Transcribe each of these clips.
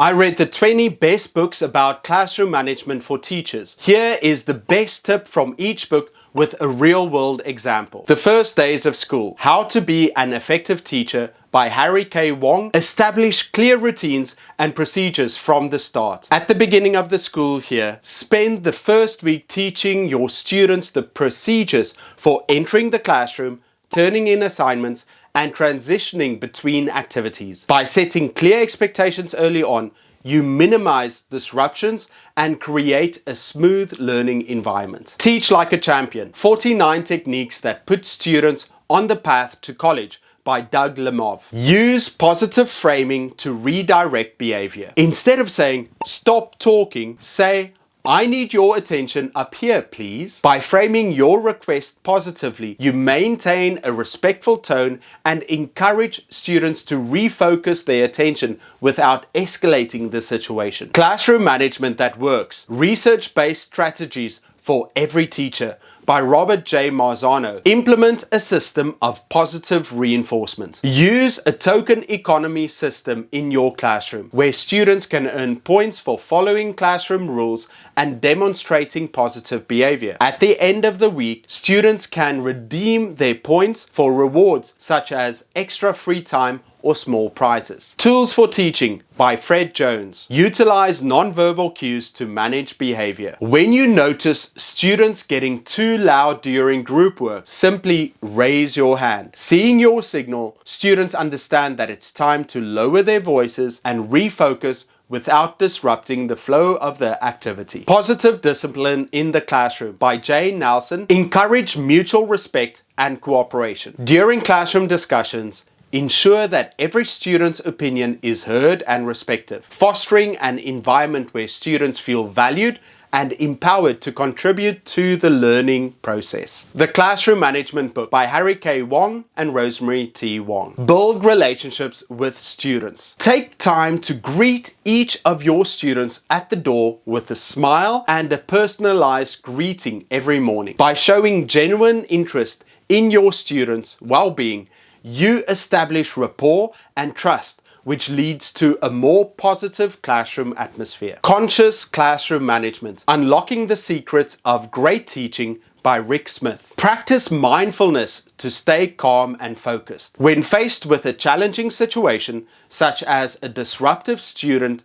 I read the 20 best books about classroom management for teachers. Here is the best tip from each book with a real-world example. The First Days of School: How to Be an Effective Teacher by Harry K. Wong. Establish clear routines and procedures from the start. At the beginning of the school year, spend the first week teaching your students the procedures for entering the classroom, turning in assignments, and transitioning between activities. By setting clear expectations early on, you minimize disruptions and create a smooth learning environment. Teach like a champion: 49 techniques that put students on the path to college by Doug Lemov. Use positive framing to redirect behavior. Instead of saying, "Stop talking," say, "I need your attention up here, please." By framing your request positively, you maintain a respectful tone and encourage students to refocus their attention without escalating the situation. Classroom management that works: research-based strategies for every teacher by Robert J. Marzano. Implement a system of positive reinforcement. Use a token economy system in your classroom where students can earn points for following classroom rules and demonstrating positive behavior. At the end of the week, students can redeem their points for rewards such as extra free time or small prizes. Tools for Teaching by Fred Jones. Utilize nonverbal cues to manage behavior. When you notice students getting too loud during group work, simply raise your hand. Seeing your signal, students understand that it's time to lower their voices and refocus without disrupting the flow of the activity. Positive Discipline in the Classroom by Jay Nelson. Encourage mutual respect and cooperation. During classroom discussions, ensure that every student's opinion is heard and respected, fostering an environment where students feel valued and empowered to contribute to the learning process. The Classroom Management Book by Harry K. Wong and Rosemary T. Wong. Build relationships with students. Take time to greet each of your students at the door with a smile and a personalized greeting every morning. By showing genuine interest in your students' well-being, you establish rapport and trust, which leads to a more positive classroom atmosphere. Conscious Classroom Management: Unlocking the Secrets of Great Teaching by Rick Smith. Practice mindfulness to stay calm and focused. When faced with a challenging situation, such as a disruptive student,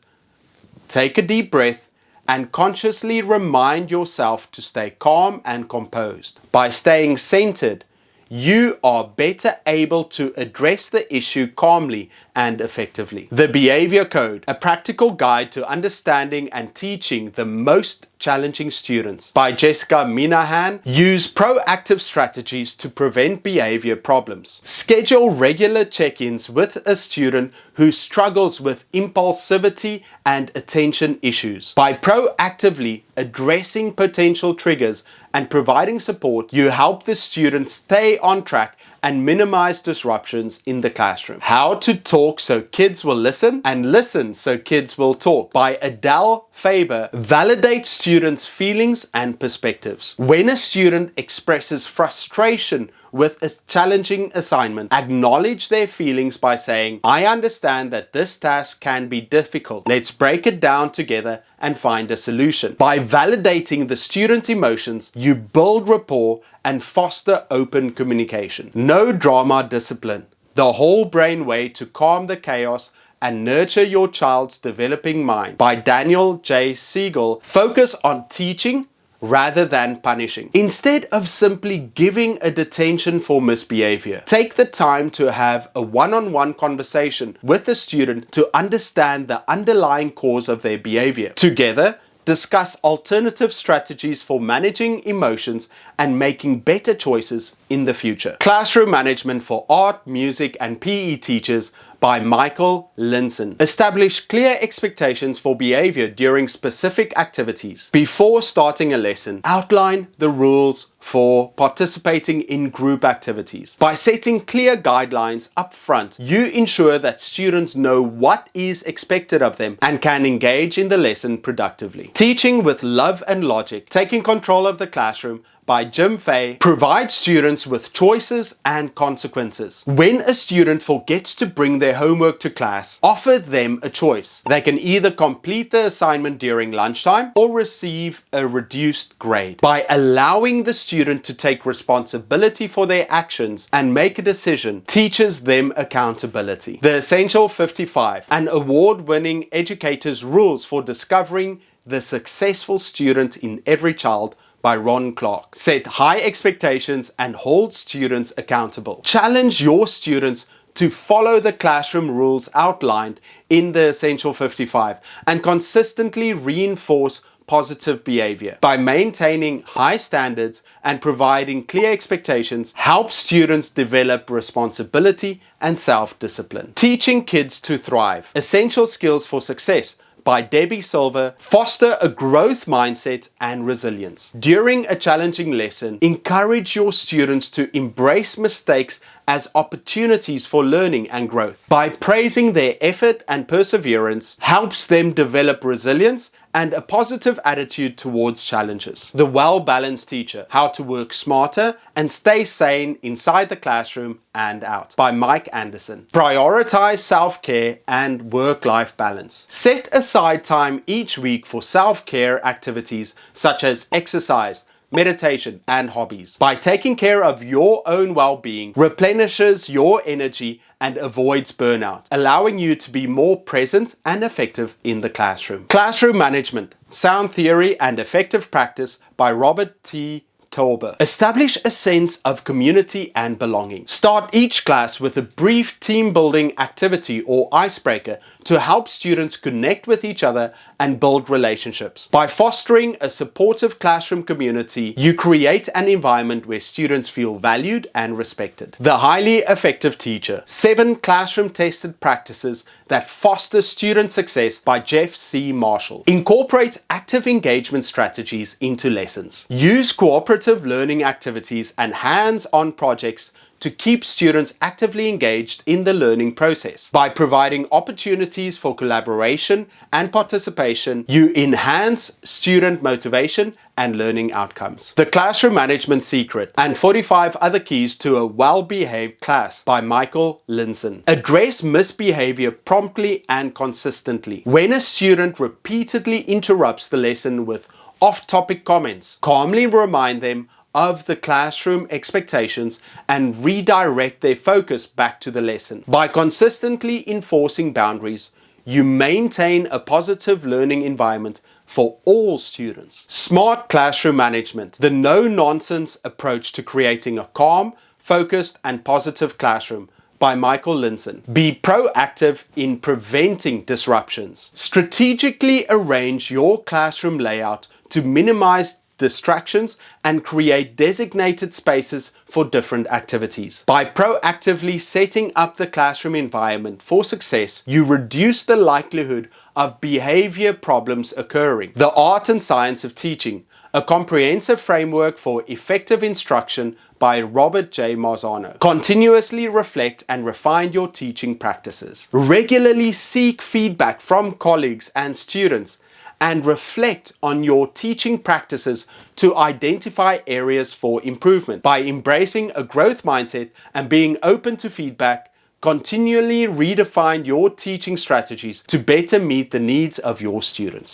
take a deep breath and consciously remind yourself to stay calm and composed. By staying centered, you are better able to address the issue calmly and effectively. The Behavior Code: A Practical Guide to Understanding and Teaching the Most Challenging Students by Jessica Minahan. Use proactive strategies to prevent behavior problems. Schedule regular check-ins with a student who struggles with impulsivity and attention issues. By proactively addressing potential triggers and providing support, you help the student stay on track and minimize disruptions in the classroom. How to Talk So Kids Will Listen and Listen So Kids Will Talk by Adele Faber. Validate students' feelings and perspectives. When a student expresses frustration with a challenging assignment, acknowledge their feelings by saying, "I understand that this task can be difficult. Let's break it down together and find a solution." By validating the student's emotions, you build rapport and foster open communication. No Drama Discipline: The Whole Brain Way to Calm the Chaos and Nurture Your Child's Developing Mind by Daniel J. Siegel. Focus on teaching rather than punishing. Instead of simply giving a detention for misbehavior, take the time to have a one-on-one conversation with the student to understand the underlying cause of their behavior. Together, discuss alternative strategies for managing emotions and making better choices in the future. Classroom Management for Art, Music, and PE Teachers by Michael Linson. Establish clear expectations for behavior during specific activities. Before starting a lesson, outline the rules for participating in group activities. By setting clear guidelines up front, you ensure that students know what is expected of them and can engage in the lesson productively. Teaching with Love and Logic, Taking Control of the Classroom by Jim Fay provides students with choices and consequences. When a student forgets to bring their homework to class, offer them a choice. They can either complete the assignment during lunchtime or receive a reduced grade. By allowing the student to take responsibility for their actions and make a decision, teaches them accountability. The Essential 55, an award-winning educator's rules for discovering the successful student in every child, by Ron Clark. Set high expectations and hold students accountable. Challenge your students to follow the classroom rules outlined in the Essential 55 and consistently reinforce positive behavior. By maintaining high standards and providing clear expectations, help students develop responsibility and self-discipline. Teaching Kids to Thrive, Essential Skills for Success, by Debbie Silver, foster a growth mindset and resilience. During a challenging lesson, encourage your students to embrace mistakes as opportunities for learning and growth. By praising their effort and perseverance, helps them develop resilience and a positive attitude towards challenges. The Well-Balanced Teacher, How to Work Smarter and Stay Sane Inside the Classroom and Out, by Mike Anderson. Prioritize self-care and work-life balance. Set aside time each week for self-care activities such as exercise, meditation, and hobbies. By taking care of your own well-being, replenishes your energy and avoids burnout, allowing you to be more present and effective in the classroom. Classroom Management, Sound Theory and Effective Practice, by Robert T. Tauber. Establish a sense of community and belonging. Start each class with a brief team building activity or icebreaker to help students connect with each other and build relationships. By fostering a supportive classroom community, you create an environment where students feel valued and respected. The Highly Effective Teacher, 7 classroom tested practices that foster student success, by Jeff C. Marshall. Incorporate active engagement strategies into lessons. Use cooperative learning activities and hands-on projects to keep students actively engaged in the learning process. By providing opportunities for collaboration and participation, you enhance student motivation and learning outcomes. The Classroom Management Secret and 45 Other Keys to a Well-Behaved Class, by Michael Linson. Address misbehavior promptly and consistently. When a student repeatedly interrupts the lesson with off-topic comments, calmly remind them of the classroom expectations and redirect their focus back to the lesson. By consistently enforcing boundaries, you maintain a positive learning environment for all students. Smart Classroom Management, the no-nonsense approach to creating a calm, focused, and positive classroom, by Michael Linson. Be proactive in preventing disruptions. Strategically arrange your classroom layout to minimize distractions and create designated spaces for different activities. By proactively setting up the classroom environment for success, you reduce the likelihood of behavior problems occurring. The Art and Science of Teaching, a comprehensive framework for effective instruction, by Robert J. Marzano. Continuously reflect and refine your teaching practices. Regularly seek feedback from colleagues and students and reflect on your teaching practices to identify areas for improvement. By embracing a growth mindset and being open to feedback, continually redefine your teaching strategies to better meet the needs of your students.